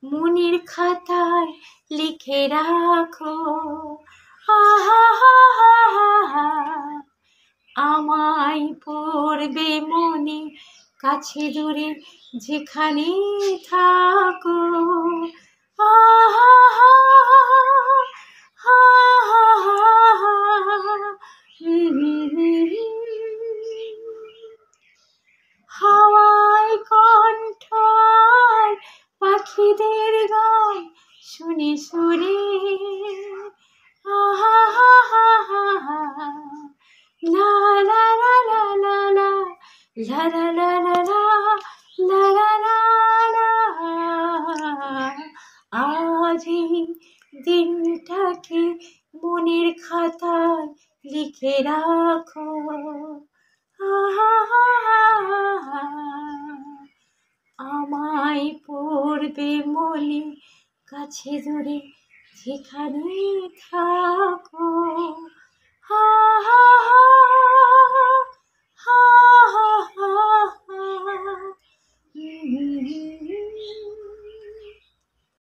মনের খাতায় লিখে রাখো। আহা হা হা হা হা, আমায় পড়বে মনে, কাছে দূরে যেখানে থাকো। আহা হা হা হা হা হা, হাওয়ায় কণ্ঠ আর পাখিদের গান শুনে শুনে আহা হা হা হা হা, লা লা লা লা লা লা, লা লা লা লা লা, লা লা লা লা। আজ এই দিনটাকে মনের খাতায় লিখে রাখো। আহা হা হা হা, আমায় পড়বে মনে, কাছে দূরে যেখানে থাকো।